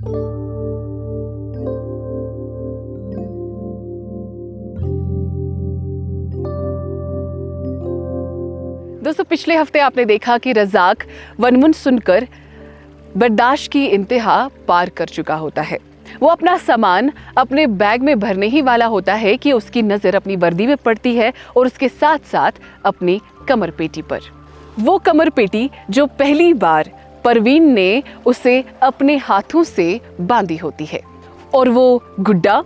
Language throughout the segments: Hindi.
दोस्तों, पिछले हफ्ते आपने देखा कि रज़ाक वनमुन सुनकर बर्दाश्त की इंतहा पार कर चुका होता है। वो अपना सामान अपने बैग में भरने ही वाला होता है कि उसकी नज़र अपनी वर्दी में पड़ती है और उसके साथ साथ अपनी कमर पेटी पर। वो कमर पेटी जो पहली बार परवीन ने उसे अपने हाथों से बांधी होती है, और वो गुड्डा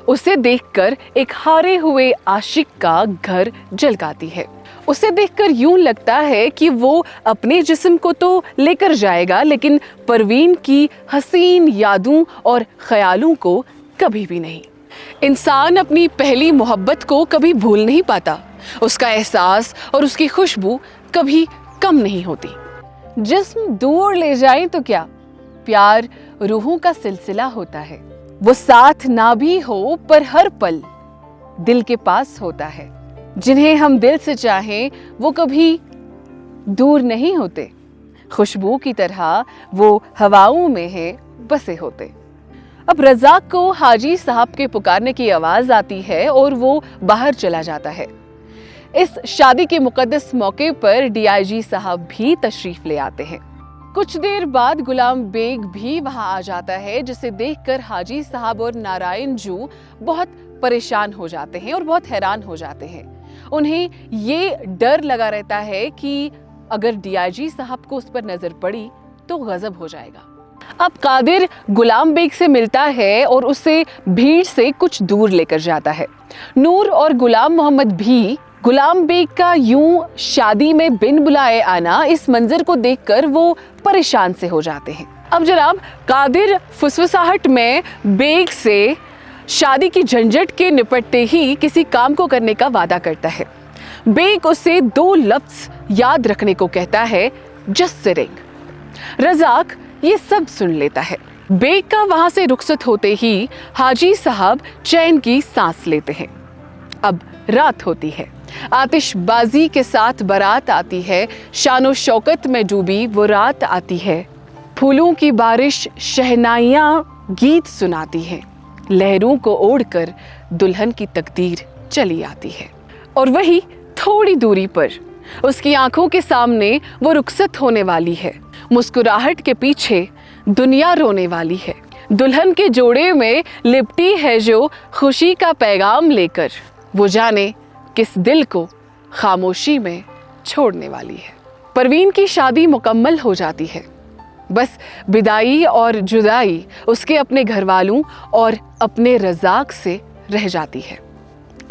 उसे देखकर एक हारे हुए आशिक का घर जलगाती है। उसे देखकर यूं लगता है कि वो अपने जिस्म को तो लेकर जाएगा, लेकिन परवीन की हसीन यादों और ख्यालों को कभी भी नहीं। इंसान अपनी पहली मोहब्बत को कभी भूल नहीं पाता। उसका एहसास और उसकी खुशबू कभी कम नहीं होती। जिस्म दूर ले जाए तो क्या, प्यार रूहों का सिलसिला होता है। वो साथ ना भी हो पर हर पल दिल के पास होता है। जिन्हें हम दिल से चाहें वो कभी दूर नहीं होते। खुशबू की तरह वो हवाओं में है बसे होते। अब रज़ाक को हाजी साहब के पुकारने की आवाज आती है और वो बाहर चला जाता है। इस शादी के मुकद्दस मौके पर डीआईजी साहब भी तशरीफ ले आते हैं। कुछ देर बाद गुलाम बेग भी वहां आ जाता है, जिसे देखकर हाजी साहब और नारायण जू बहुत परेशान हो जाते हैं और बहुत हैरान हो जाते हैं। उन्हें ये डर लगा रहता है कि अगर डीआईजी साहब को उस पर नजर पड़ी तो गजब हो जाएगा। अब कादिर गुलाम बेग से मिलता है और उसे भीड़ से कुछ दूर लेकर जाता है। नूर और गुलाम मोहम्मद भी गुलाम बेग का यूं शादी में बिन बुलाए आना, इस मंजर को देखकर वो परेशान से हो जाते हैं। अब जनाब, कादिर फुसफुसाहट में बेग से शादी की झंझट के निपटते ही किसी काम को करने का वादा करता है। बेग उसे 2 लफ्ज याद रखने को कहता है, जस्ट सिटिंग। रज़ाक ये सब सुन लेता है। बेग का वहां से रुखसत होते ही हाजी साहब चैन की सांस लेते हैं। अब रात होती है। आतिशबाजी के साथ बारात आती है। शानो शौकत में डूबी वो रात आती है। फूलों की बारिश शहनाइयां गीत सुनाती है। लहरों को ओढ़कर दुल्हन की तकदीर चली आती है। और वही थोड़ी दूरी पर उसकी आंखों के सामने वो रुखसत होने वाली है। मुस्कुराहट के पीछे दुनिया रोने वाली है। दुल्हन के जोड़े में लिपटी है जो खुशी का पैगाम लेकर, वो जाने किस दिल को खामोशी में छोड़ने वाली है। परवीन की शादी मुकम्मल हो जाती है। बस विदाई और जुदाई उसके अपने घर वालों और अपने रज़ाक से रह जाती है।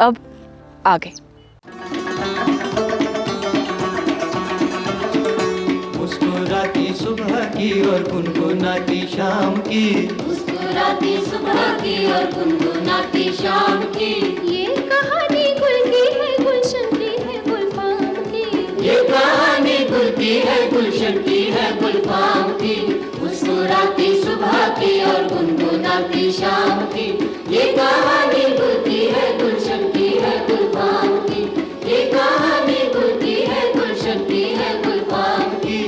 अब आगे। मुस्कुराती सुबह की और गुनगुनाती शाम की, मुस्कुराती सुबह की और गुनगुनाती शाम की। ये कहानी गुल की है, गुलशन की है, गुलफाम की। ये कहानी गुल की है, गुलशन की है, गुलफाम की। मुस्कुराती सुबह की और गुनगुनाती शाम की। ये कहानी गुल की है, गुलशन की है, गुलफाम की। ये कहानी गुल की है, गुलशन की है, गुलफाम की।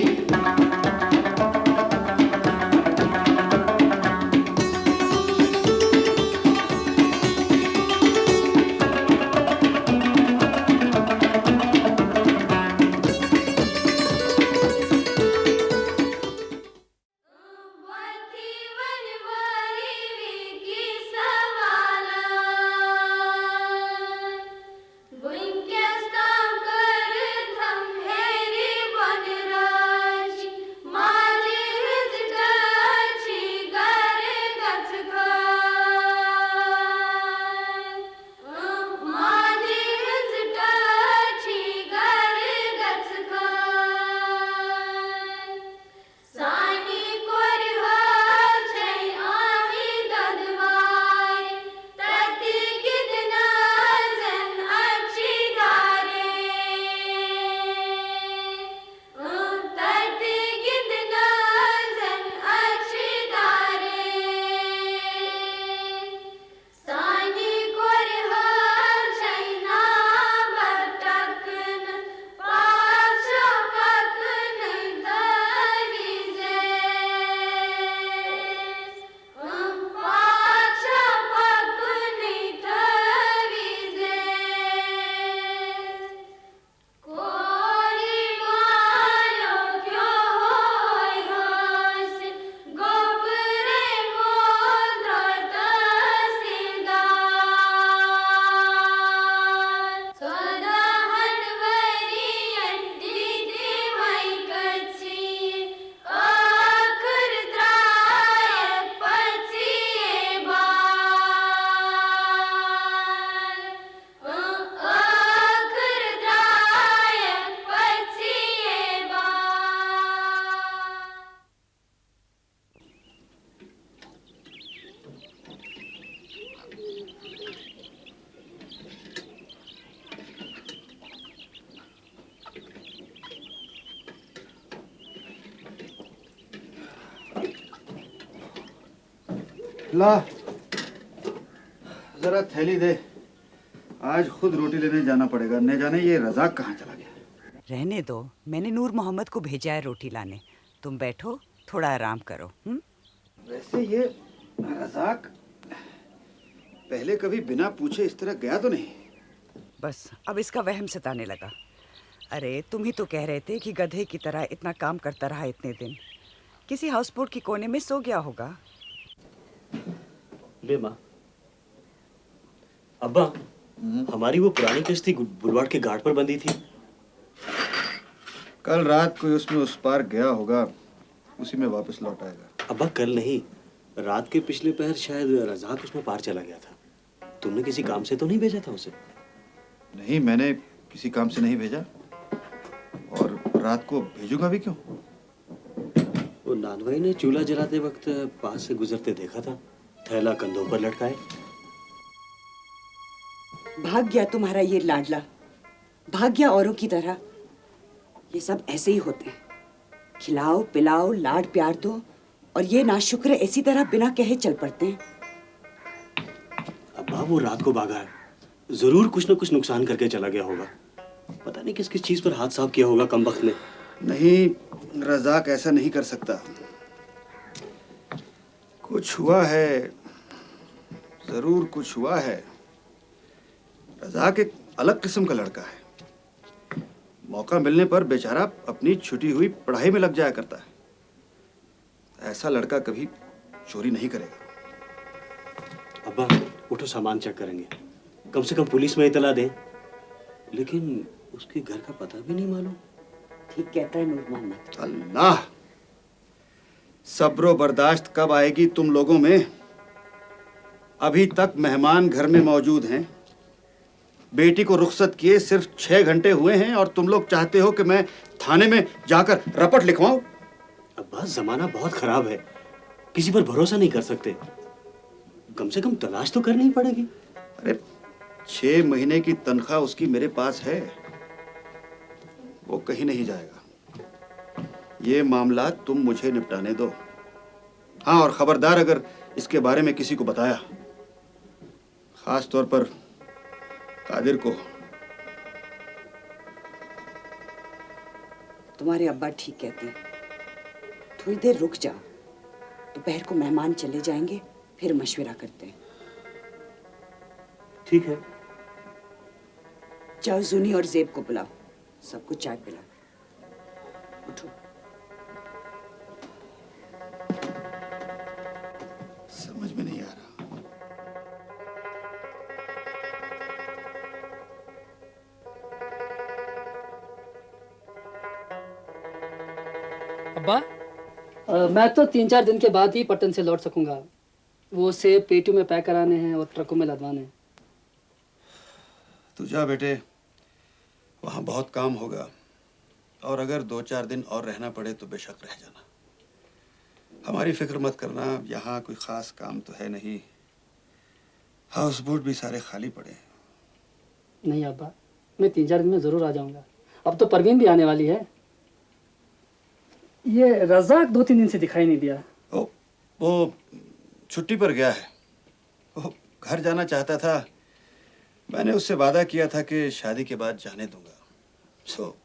ला जरा थैली दे, आज खुद रोटी लेने जाना पड़ेगा। न जाने ये रज़ाक कहाँ चला गया। रहने दो, मैंने नूर मोहम्मद को भेजा है रोटी लाने। तुम बैठो, थोड़ा आराम करो। वैसे ये रज़ाक पहले कभी बिना पूछे इस तरह गया तो नहीं? बस अब इसका वहम सताने लगा। अरे तुम ही तो कह रहे थे कि गधे की तरह इतना काम करता रहा इतने दिन। किसी हाउसबोट की कोने में सो गया होगा। ले माँ। अब्बा, हमारी वो पुरानी किश्ती बुलवाड़ के घाट पर बंधी थी। कल रात कोई उसमें उस पार गया होगा, उसी में वापस लौट आएगा। अब्बा कल नहीं, रात के पिछले पहर शायद रज़ाक उसमें पार चला गया था। तुमने किसी काम से तो नहीं भेजा था उसे? नहीं, मैंने किसी काम से नहीं भेजा, और रात को भेजूंगा भी क्यों? वो नानवाई ने चूल्हा जलाते वक्त पास से गुजरते देखा था, थैला कंधों पर लटकाए। भाग गया तुम्हारा ये लाडला, भाग गया औरों की तरह। ये सब ऐसे ही होते हैं, खिलाओ पिलाओ लाड प्यार दो, और ये नाशुक्र ऐसी तरह बिना कहे चल पड़ते हैं। अब्बा वो रात को भागा है, जरूर कुछ न कुछ नुकसान करके चला गया होगा। पता नहीं किस किस चीज पर हाथ साफ किया होगा कमबख्त ने। नहीं, रज़ाक ऐसा नहीं कर सकता। कुछ हुआ है, जरूर कुछ हुआ है। रज़ाक एक अलग किस्म का लड़का है। मौका मिलने पर बेचारा अपनी छुटी हुई पढ़ाई में लग जाया करता है। ऐसा लड़का कभी चोरी नहीं करेगा। अब्बा उठो, सामान चेक करेंगे, कम से कम पुलिस में इतला दें। लेकिन उसके घर का पता भी नहीं मालूम। ठीक कहता है नूर मोहम्मद। अल्लाह, सब्र बर्दाश्त कब आएगी तुम लोगों में? अभी तक मेहमान घर में मौजूद हैं। बेटी को रुखसत किए सिर्फ 6 घंटे हुए हैं, और तुम लोग चाहते हो कि मैं थाने में जाकर रपट लिखवाऊं? अब्बा जमाना बहुत खराब है, किसी पर भरोसा नहीं कर सकते। कम से कम तलाश तो करनी ही पड़ेगी। अरे 6 महीने की तनख्वाह उसकी मेरे पास है, वो कहीं नहीं जाएगा। ये मामला तुम मुझे निपटाने दो। हाँ, और खबरदार अगर इसके बारे में किसी को बताया, खास तौर पर कादिर को। तुम्हारे अब्बा ठीक कहते हैं, थोड़ी देर रुक जाओ। दोपहर को मेहमान चले जाएंगे, फिर मशवरा करते हैं। ठीक है। जाओ जूनी और जेब को बुलाओ, सबको चाय पिलाओ। उठो। समझ में नहीं आ रहा। अब्बा, मैं तो 3-4 दिन के बाद ही पटन से लौट सकूंगा। वो सेब पेटियों में पैक कराने हैं और ट्रकों में लदवाने हैं। तू जा बेटे, वहाँ बहुत काम होगा, और अगर 2-4 दिन और रहना पड़े तो बेशक रह जाना। हमारी फिक्र मत करना, यहाँ कोई खास काम तो है नहीं। हाउस बोट भी सारे खाली पड़े हैं। नहीं अब्बा, मैं 3-4 दिन में ज़रूर आ जाऊंगा। अब तो परवीन भी आने वाली है। ये रज़ाक 2-3 दिन से दिखाई नहीं दिया। वो छुट्टी पर गया है। वो घर जाना चाहता था। मैंने उससे वादा किया था कि शादी के बाद जाने दूंगा, सो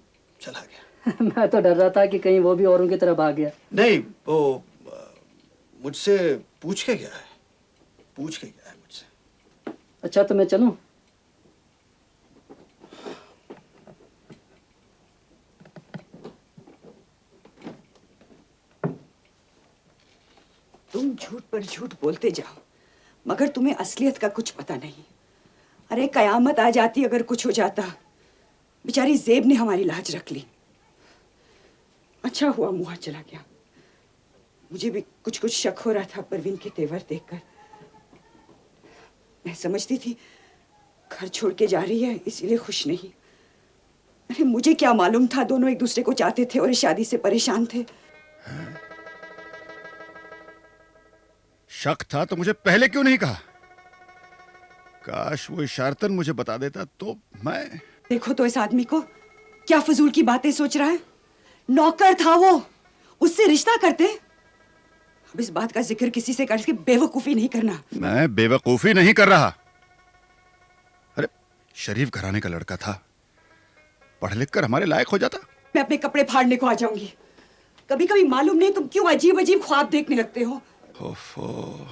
चला गया। मैं तो डर रहा था कि कहीं वो भी औरों की तरह भाग गया। नहीं, वो मुझसे पूछ के गया है। पूछ के गया है मुझसे। अच्छा, तो मैं चलूं? तुम झूठ पर झूठ बोलते जाओ, मगर तुम्हें असलियत का कुछ पता नहीं। अरे कयामत आ जाती अगर कुछ हो जाता। बेचारी जेब ने हमारी लाज रख ली। अच्छा हुआ मुआ चला गया। मुझे भी कुछ शक हो रहा था परवीन के तेवर देखकर। मैं समझती थी घर छोड़ के जा रही है, इसीलिए खुश नहीं। अरे मुझे क्या मालूम था दोनों एक दूसरे को चाहते थे और इस शादी से परेशान थे। शक था तो मुझे पहले क्यों नहीं कहा? काश वो इशारतन मुझे बता देता तो मैं। देखो तो इस आदमी को, क्या फजूल की बातें सोच रहा है। नौकर था वो, उससे रिश्ता करते। अब इस बात का जिक्र किसी से करके बेवकूफी नहीं करना। मैं बेवकूफी नहीं कर रहा। अरे शरीफ घराने का लड़का था, पढ़ लिख कर हमारे लायक हो जाता। मैं अपने कपड़े फाड़ने को आ जाऊंगी। कभी कभी मालूम नहीं तुम क्यों अजीब अजीब ख्वाब देखने लगते हो। ओफो,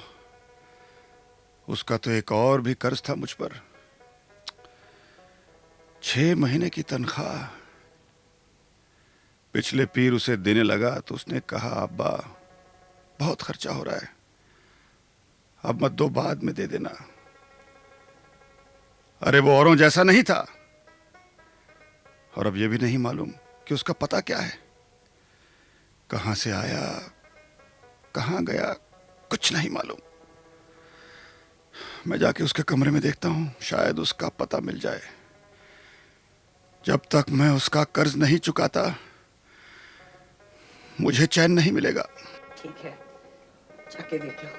उसका तो एक और भी कर्ज था मुझ पर। 6 महीने की तनख्वाह। पिछले पीर उसे देने लगा तो उसने कहा, अब्बा बहुत खर्चा हो रहा है, अब मत दो, बाद में दे देना। अरे वो औरों जैसा नहीं था, और अब ये भी नहीं मालूम कि उसका पता क्या है, कहां से आया कहां गया, कुछ नहीं मालूम। मैं जाके उसके कमरे में देखता हूं, शायद उसका पता मिल जाए। जब तक मैं उसका कर्ज नहीं चुकाता मुझे चैन नहीं मिलेगा। ठीक है, जाके देख लो।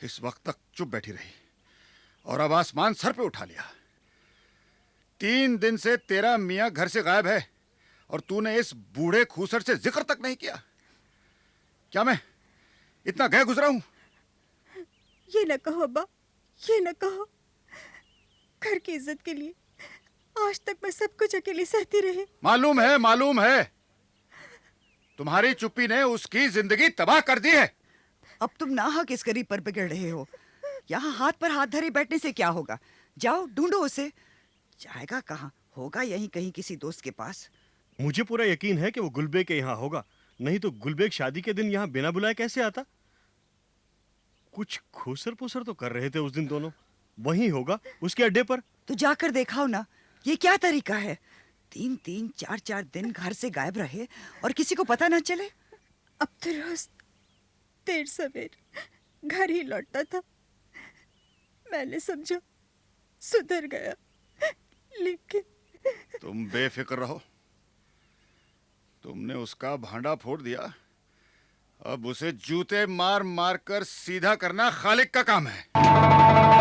इस वक्त तक चुप बैठी रही और अब आसमान सर पे उठा लिया। 3 दिन से तेरा मियां घर से गायब है और तूने इस बूढ़े खूसर से जिक्र तक नहीं किया। क्या मैं इतना गए गुजरा हूं? ये न कहो अब्बा, ये न कहो। घर की इज्जत के लिए आज तक मैं सब कुछ अकेली सहती रही। मालूम है, मालूम है। तुम्हारी चुप्पी ने उसकी जिंदगी तबाह कर दी है। अब तुम नाहक इस गरीब पर बिगड़ रहे हो। यहाँ हाथ पर हाथ धरे बैठने से क्या होगा? जाओ ढूंढो उसे। जाएगा कहाँ? होगा यहीं कहीं किसी दोस्त के पास। मुझे पूरा यकीन है कि वो गुलबेग के यहाँ होगा, नहीं तो गुलबेग शादी के दिन यहाँ बिना बुलाए कैसे आता? कुछ खुसर पुसर तो कर रहे थे उस दिन दोनों। वहीं होगा उसके अड्डे पर। तो जाकर देखाओ ना, ये क्या तरीका है? 3-3, 4-4 दिन घर से गायब रहे और किसी को पता ना चले। अब तो रोज देर सवेर घर ही लौटता था। मैंने समझा सुधर गया, लेकिन तुम बेफिक्र रहो। तुमने उसका भांडा फोड़ दिया, अब उसे जूते मार मार कर सीधा करना खालिक का काम है।